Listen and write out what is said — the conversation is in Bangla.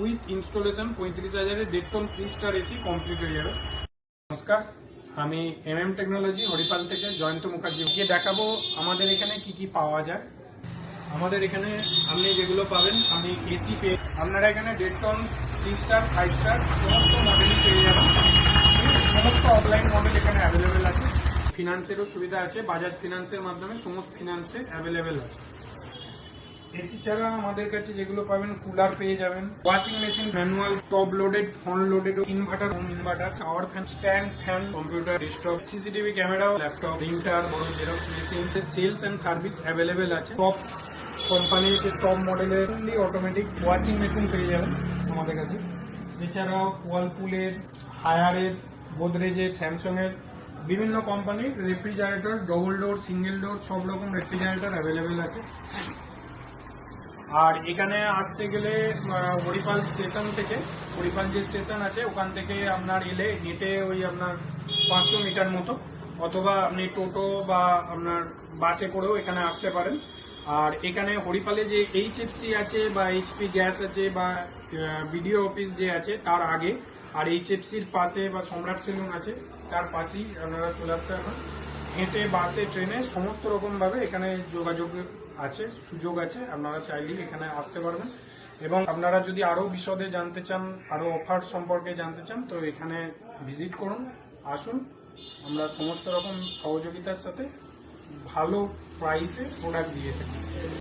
With installation 35,000 1.5 ton 3 star AC complete হয়ে যাবে। নমস্কার, আমি টেকনোলজি হরিপাল থেকে জয়ন্ত মুখার্জি গিয়ে দেখাবো আমাদের এখানে কি কি পাওয়া যায়। আমাদের এখানে আপনি যেগুলো পাবেন, আপনি এসি পেয়ে আপনারা এখানে 1.5 টন 3 স্টার 5 স্টার সমস্ত মডেলই পেয়ে যাবেন। সমস্ত অফলাইন মডেল এখানে অ্যাভেলেবেল আছে। ফিনান্সেরও সুবিধা আছে, বাজাজ ফিনান্সের মাধ্যমে সমস্ত ফিনান্সে অ্যাভেলেবেল আছে। এসি ছাড়া আমাদের কাছে যেগুলো পাবেন, কুলার পেয়ে যাবেন, washing machine, manual, top loaded, front loaded, inverter, home inverter, power fan, stand fan, computer, desktop, CCTV camera, laptop, printer, বড় xerox machine, sales and service available আছে। টপ কোম্পানির টপ মডেলের ফুললি অটোমেটিক ওয়াশিং মেশিন পেয়ে যাবেন আমাদের কাছে। এছাড়াও ওয়ালপুলের, হায়ারের, গোদরেজের, স্যামসংয়ের বিভিন্ন কোম্পানির refrigerator, double door, single door সব রকম রেফ্রিজারেটর অ্যাভেলেবেল আছে। আর এখানে আসতে গেলে হরিপাল স্টেশন থেকে, হরিপাল যে স্টেশন আছে ওখান থেকে আপনার এলে হেঁটে ওই আপনার 500 মিটার মতো, অথবা আপনি টোটো বা আপনার বাসে করেও এখানে আসতে পারেন। আর এখানে হরিপালে যে এইচএফসি আছে বা এইচপি গ্যাস আছে বা বিডিও অফিস যে আছে তার আগে, আর এইচএফসির পাশে বা সম্রাট সেলুন আছে তার পাশেই আপনারা চলে আসতে পারেন। হেঁটে, বাসে, ট্রেনে সমস্ত রকম ভাবে এখানে যোগাযোগ আছে, সুযোগ আছে, আপনারা চাইলেই এখানে আসতে পারবেন। এবং আপনারা যদি আরো বিশদে জানতে চান, আরো অফার সম্পর্কে জানতে চান, তো এখানে ভিজিট করুন, আসুন। আমরা সমস্ত রকম সহযোগিতার সাথে ভালো প্রাইসে প্রোডাক্ট দিয়ে থাকি।